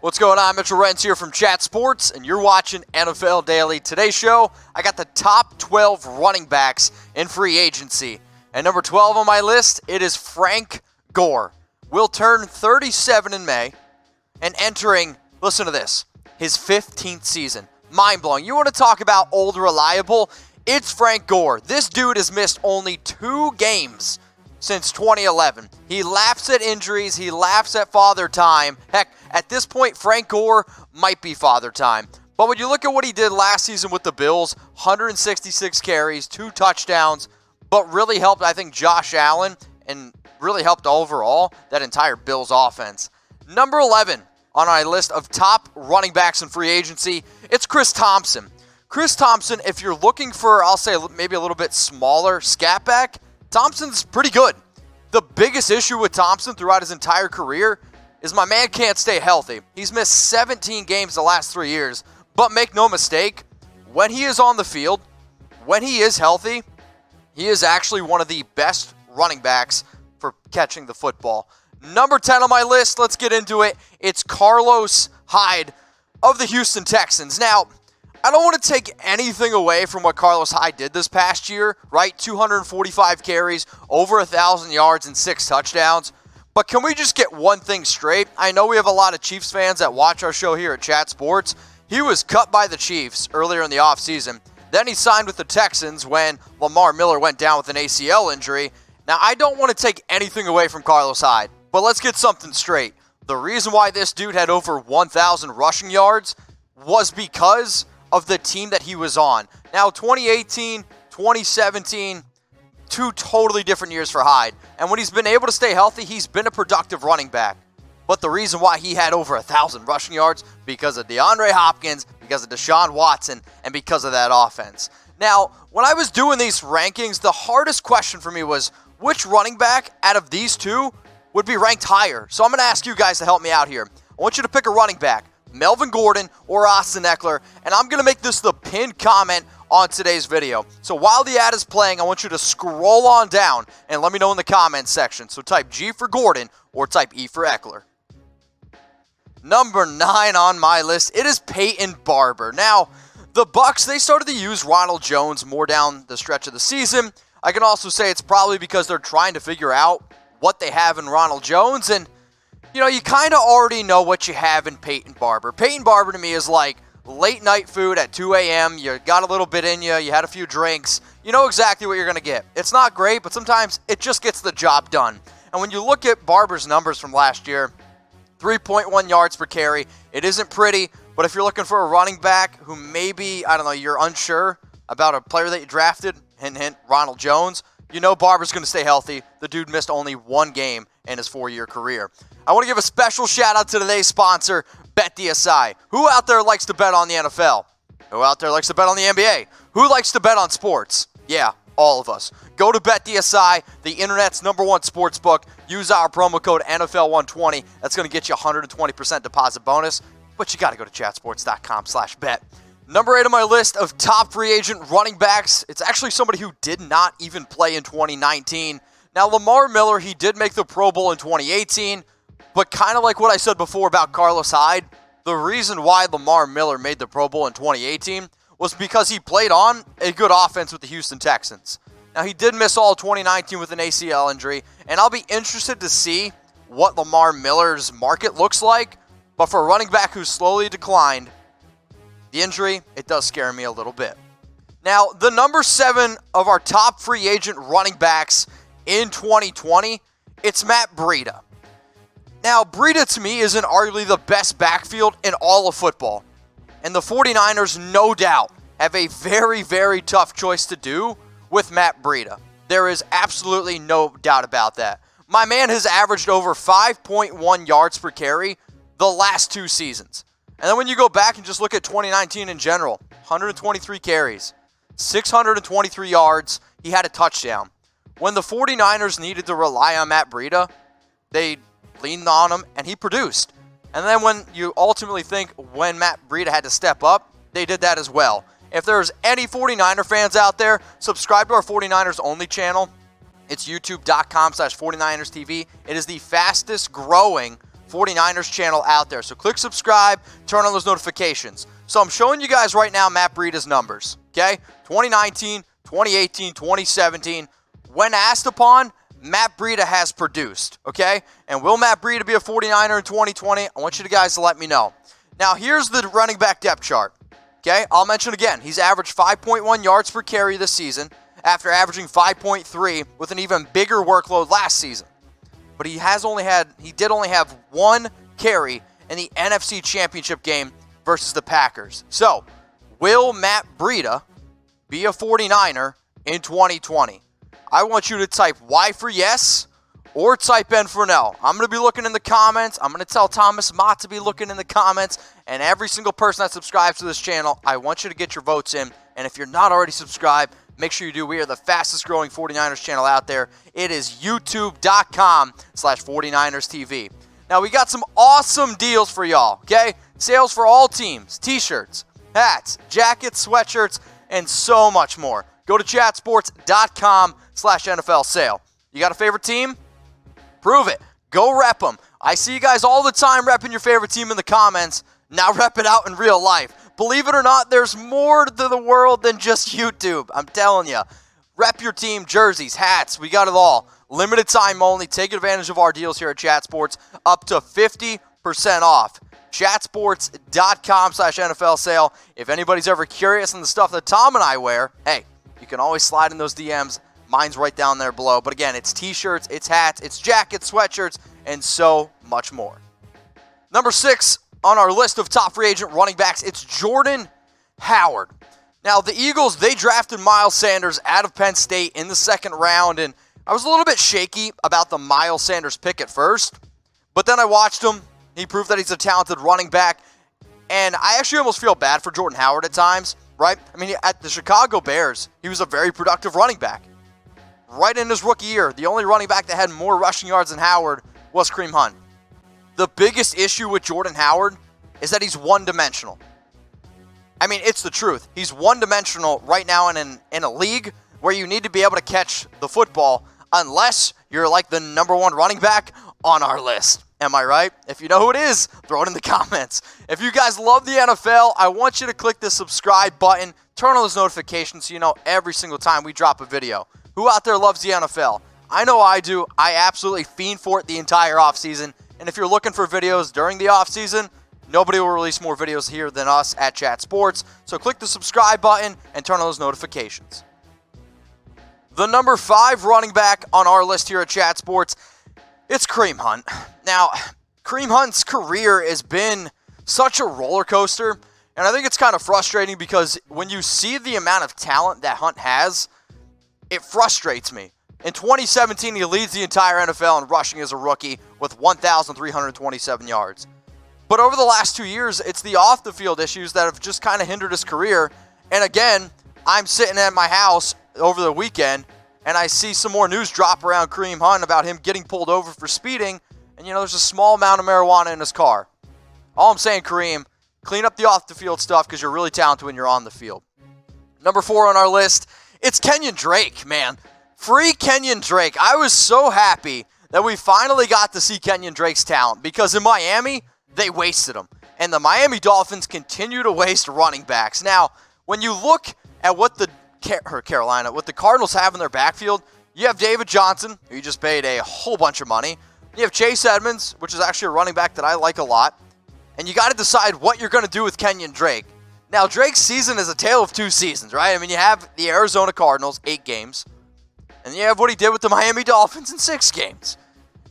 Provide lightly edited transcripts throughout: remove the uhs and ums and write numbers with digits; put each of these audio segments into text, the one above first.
What's going on? Mitchell Rentz here from Chat Sports, and you're watching NFL Daily. Today's show, I got the top 12 running backs in free agency. And number 12 on my list, it is Frank Gore. Will turn 37 in May and entering, listen to this, his 15th season. Mind-blowing. You want to talk about old reliable? It's Frank Gore. This dude has missed only 2 games since 2011. He laughs at injuries. He laughs at father time. Heck, at this point, Frank Gore might be father time. But when you look at what he did last season with the Bills, 166 carries, 2 touchdowns, but really helped, I think, Josh Allen and really helped overall that entire Bills offense. Number 11 on our list of top running backs in free agency, it's Chris Thompson. Chris Thompson, if you're looking for, I'll say maybe a little bit smaller scat back, Thompson's pretty good. The biggest issue with Thompson throughout his entire career is my man can't stay healthy. He's missed 17 games the last 3 years, but make no mistake, when he is on the field, when he is healthy, he is actually one of the best running backs for catching the football. Number 10 on my list, let's get into it. It's Carlos Hyde of the Houston Texans. Now, I don't want to take anything away from what Carlos Hyde did this past year, right? 245 carries, over 1,000 yards, and 6 touchdowns. But can we just get one thing straight? I know we have a lot of Chiefs fans that watch our show here at Chat Sports. He was cut by the Chiefs earlier in the offseason. Then he signed with the Texans when Lamar Miller went down with an ACL injury. Now, I don't want to take anything away from Carlos Hyde, but let's get something straight. The reason why this dude had over 1,000 rushing yards was because of the team that he was on. Now, 2018, 2017, 2 totally different years for Hyde. And when he's been able to stay healthy, he's been a productive running back. But the reason why he had over 1,000 rushing yards, because of DeAndre Hopkins, because of Deshaun Watson, and because of that offense. Now, when I was doing these rankings, the hardest question for me was, which running back out of these 2 would be ranked higher? So I'm going to ask you guys to help me out here. I want you to pick a running back, Melvin Gordon or Austin Ekeler, and I'm going to make this the pinned comment on today's video. So while the ad is playing, I want you to scroll on down and let me know in the comments section. So type G for Gordon or type E for Ekeler. Number 9 on my list, it is Peyton Barber. Now, the Bucs, they started to use Ronald Jones more down the stretch of the season. I can also say it's probably because they're trying to figure out what they have in Ronald Jones, and you kind of already know what you have in Peyton Barber. Peyton Barber to me is like late night food at 2 a.m. You got a little bit in you, you had a few drinks, you know exactly what you're going to get. It's not great, but sometimes it just gets the job done. And when you look at Barber's numbers from last year, 3.1 yards per carry, it isn't pretty, but if you're looking for a running back who maybe, I don't know, you're unsure about a player that you drafted, hint, hint, Ronald Jones, you know Barber's going to stay healthy. The dude missed only 1 game in his 4-year career. I want to give a special shout out to today's sponsor, BetDSI. Who out there likes to bet on the NFL? Who out there likes to bet on the NBA? Who likes to bet on sports? Yeah, all of us. Go to BetDSI, the internet's #1 sports book. Use our promo code NFL120. That's going to get you a 120% deposit bonus. But you got to go to chatsports.com/bet. Number 8 on my list of top free agent running backs, it's actually somebody who did not even play in 2019. Now, Lamar Miller, he did make the Pro Bowl in 2018, but kind of like what I said before about Carlos Hyde, the reason why Lamar Miller made the Pro Bowl in 2018 was because he played on a good offense with the Houston Texans. Now, he did miss all of 2019 with an ACL injury, and I'll be interested to see what Lamar Miller's market looks like, but for a running back who's slowly declined, the injury, it does scare me a little bit. Now, the number 7 of our top free agent running backs in 2020, it's Matt BREIDA. Now, BREIDA to me isn't arguably the best backfield in all of football. And the 49ers, no doubt, have a very, very tough choice to do with Matt BREIDA. There is absolutely no doubt about that. My man has averaged over 5.1 yards per carry the last 2 seasons. And then when you go back and just look at 2019 in general, 123 carries, 623 yards, he had a touchdown. When the 49ers needed to rely on Matt BREIDA, they leaned on him and he produced. And then when you ultimately think when Matt BREIDA had to step up, they did that as well. If there's any 49er fans out there, subscribe to our 49ers only channel. It's youtube.com/49erstv. It is the fastest growing 49ers channel out there. So click subscribe, turn on those notifications. So I'm showing you guys right now Matt Breida's numbers, okay? 2019, 2018, 2017. When asked upon, Matt Breida has produced, okay? And will Matt Breida be a 49er in 2020? I want you guys to let me know. Now, here's the running back depth chart, okay? I'll mention again, he's averaged 5.1 yards per carry this season after averaging 5.3 with an even bigger workload last season. But he did only have one carry in the NFC Championship game versus the Packers. So, will Matt Breida be a 49er in 2020? I want you to type Y for yes or type N for no. I'm going to be looking in the comments. I'm going to tell Thomas Mott to be looking in the comments. And every single person that subscribes to this channel, I want you to get your votes in. And if you're not already subscribed, make sure you do. We are the fastest growing 49ers channel out there. It is youtube.com/49ers TV. Now, we got some awesome deals for y'all, okay? Sales for all teams, t-shirts, hats, jackets, sweatshirts, and so much more. Go to chatsports.com/NFL sale. You got a favorite team? Prove it. Go rep them. I see you guys all the time repping your favorite team in the comments. Now rep it out in real life. Believe it or not, there's more to the world than just YouTube. I'm telling you. Rep your team, jerseys, hats. We got it all. Limited time only. Take advantage of our deals here at Chat Sports. Up to 50% off. Chatsports.com/NFL sale. If anybody's ever curious on the stuff that Tom and I wear, hey, you can always slide in those DMs. Mine's right down there below. But again, it's t-shirts, it's hats, it's jackets, sweatshirts, and so much more. Number 6 on our list of top free agent running backs, it's Jordan Howard. Now, the Eagles, they drafted Miles Sanders out of Penn State in the second round, and I was a little bit shaky about the Miles Sanders pick at first, but then I watched him. He proved that he's a talented running back, and I actually almost feel bad for Jordan Howard at times, right? I mean, at the Chicago Bears, he was a very productive running back. Right in his rookie year, the only running back that had more rushing yards than Howard was Kareem Hunt. The biggest issue with Jordan Howard is that he's one-dimensional. I mean, it's the truth. He's one-dimensional right now in a league where you need to be able to catch the football unless you're like the number 1 running back on our list. Am I right? If you know who it is, throw it in the comments. If you guys love the NFL, I want you to click the subscribe button, turn on those notifications so you know every single time we drop a video. Who out there loves the NFL? I know I do. I absolutely fiend for it the entire offseason. And if you're looking for videos during the offseason, nobody will release more videos here than us at Chat Sports. So click the subscribe button and turn on those notifications. The number 5 running back on our list here at Chat Sports, it's Kareem Hunt. Now, Kareem Hunt's career has been such a roller coaster. And I think it's kind of frustrating because when you see the amount of talent that Hunt has, it frustrates me. In 2017, he leads the entire NFL in rushing as a rookie with 1,327 yards. But over the last 2 years, it's the off-the-field issues that have just kind of hindered his career. And again, I'm sitting at my house over the weekend, and I see some more news drop around Kareem Hunt about him getting pulled over for speeding. And, there's a small amount of marijuana in his car. All I'm saying, Kareem, clean up the off-the-field stuff because you're really talented when you're on the field. Number 4 on our list, it's Kenyan Drake, man. Free Kenyan Drake. I was so happy that we finally got to see Kenyan Drake's talent because in Miami, they wasted him. And the Miami Dolphins continue to waste running backs. Now, when you look at what the Cardinals have in their backfield, you have David Johnson, who you just paid a whole bunch of money. You have Chase Edmonds, which is actually a running back that I like a lot. And you got to decide what you're going to do with Kenyan Drake. Now, Drake's season is a tale of 2 seasons, right? I mean, you have the Arizona Cardinals, 8 games. And you have what he did with the Miami Dolphins in 6 games.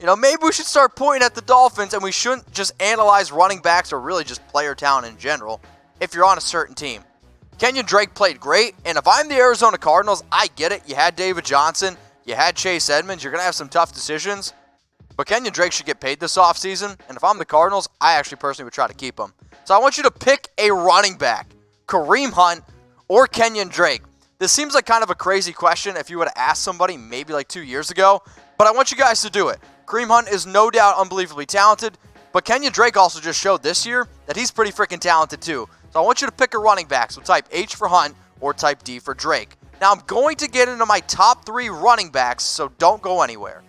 Maybe we should start pointing at the Dolphins and we shouldn't just analyze running backs or really just player talent in general if you're on a certain team. Kenyan Drake played great, and if I'm the Arizona Cardinals, I get it. You had David Johnson, you had Chase Edmonds, you're going to have some tough decisions. But Kenyan Drake should get paid this offseason, and if I'm the Cardinals, I actually personally would try to keep him. So I want you to pick a running back, Kareem Hunt or Kenyan Drake. This seems like kind of a crazy question if you would have asked somebody maybe like 2 years ago, but I want you guys to do it. Kareem Hunt is no doubt unbelievably talented, but Kenyan Drake also just showed this year that he's pretty freaking talented too. So I want you to pick a running back, so type H for Hunt or type D for Drake. Now I'm going to get into my top 3 running backs, so don't go anywhere.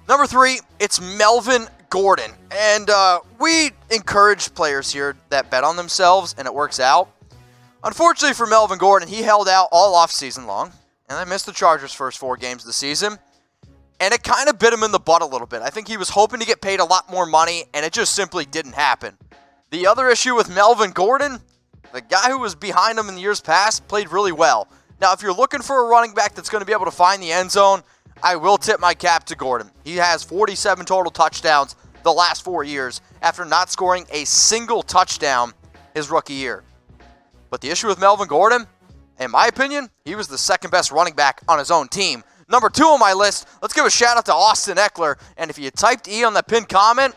Number 3, it's Melvin Gordon. And we encourage players here that bet on themselves, and it works out. Unfortunately for Melvin Gordon, he held out all offseason long, and they missed the Chargers' first 4 games of the season. And it kind of bit him in the butt a little bit. I think he was hoping to get paid a lot more money, and it just simply didn't happen. The other issue with Melvin Gordon, the guy who was behind him in the years past, played really well. Now, if you're looking for a running back that's going to be able to find the end zone, I will tip my cap to Gordon. He has 47 total touchdowns the last 4 years after not scoring a single touchdown his rookie year. But the issue with Melvin Gordon, in my opinion, he was the second best running back on his own team. Number 2 on my list, let's give a shout out to Austin Ekeler. And if you typed E on that pinned comment,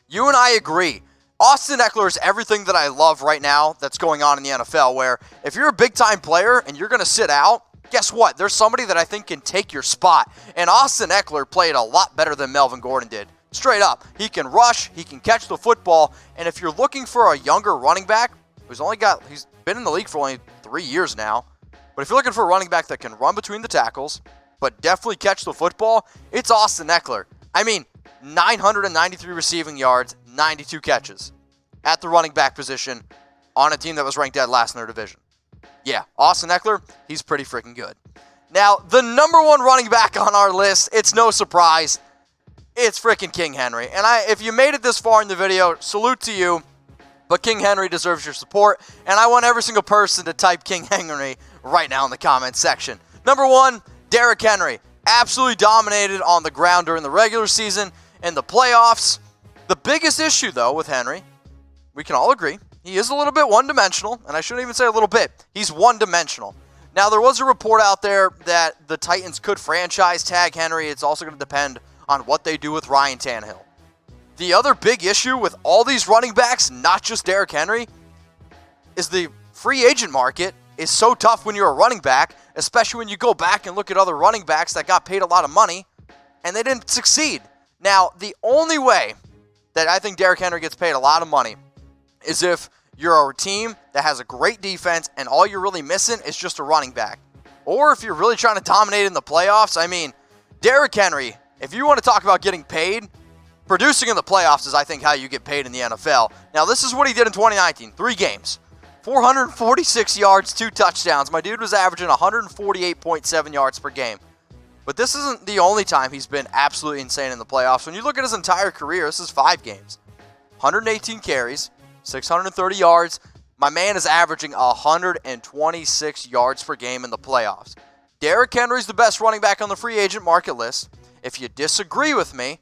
you and I agree. Austin Ekeler is everything that I love right now that's going on in the NFL, where if you're a big-time player and you're going to sit out, guess what? There's somebody that I think can take your spot. And Austin Ekeler played a lot better than Melvin Gordon did. Straight up. He can rush, he can catch the football, and if you're looking for a younger running back he's been in the league for only 3 years now, but if you're looking for a running back that can run between the tackles, but definitely catch the football, it's Austin Ekeler. I mean, 993 receiving yards, 92 catches at the running back position on a team that was ranked dead last in their division. Yeah, Austin Ekeler, he's pretty freaking good. Now, the number 1 running back on our list, it's no surprise, it's freaking King Henry. And if you made it this far in the video, salute to you, but King Henry deserves your support, and I want every single person to type King Henry right now in the comments section. Number 1, Derrick Henry. Absolutely dominated on the ground during the regular season and the playoffs. The biggest issue, though, with Henry, we can all agree, he is a little bit one-dimensional, and I shouldn't even say a little bit. He's one-dimensional. Now, there was a report out there that the Titans could franchise tag Henry. It's also going to depend on what they do with Ryan Tannehill. The other big issue with all these running backs, not just Derrick Henry, is the free agent market is so tough when you're a running back, especially when you go back and look at other running backs that got paid a lot of money, and they didn't succeed. Now, the only way that I think Derrick Henry gets paid a lot of money is if you're a team that has a great defense and all you're really missing is just a running back. Or if you're really trying to dominate in the playoffs. I mean, Derrick Henry, if you want to talk about getting paid, producing in the playoffs is, I think, how you get paid in the NFL. Now, this is what he did in 2019. 3 games. 446 yards, 2 touchdowns. My dude was averaging 148.7 yards per game. But this isn't the only time he's been absolutely insane in the playoffs. When you look at his entire career, this is 5 games. 118 carries, 630 yards. My man is averaging 126 yards per game in the playoffs. Derrick Henry's the best running back on the free agent market list. If you disagree with me,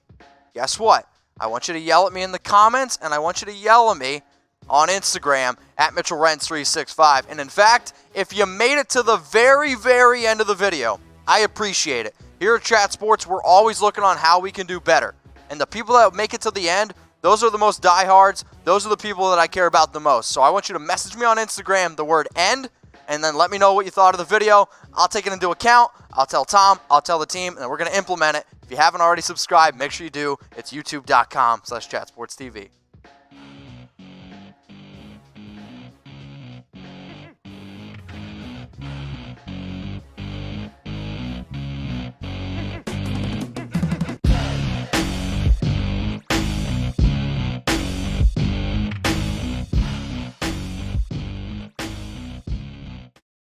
guess what? I want you to yell at me in the comments, and I want you to yell at me on Instagram at MitchellRents365. And in fact, if you made it to the very, very end of the video, I appreciate it. Here at Chat Sports, we're always looking on how we can do better. And the people that make it to the end, those are the most diehards. Those are the people that I care about the most. So I want you to message me on Instagram the word END, and then let me know what you thought of the video. I'll take it into account. I'll tell Tom. I'll tell the team, and then we're going to implement it. If you haven't already subscribed, make sure you do. It's youtube.com/chatsportstv.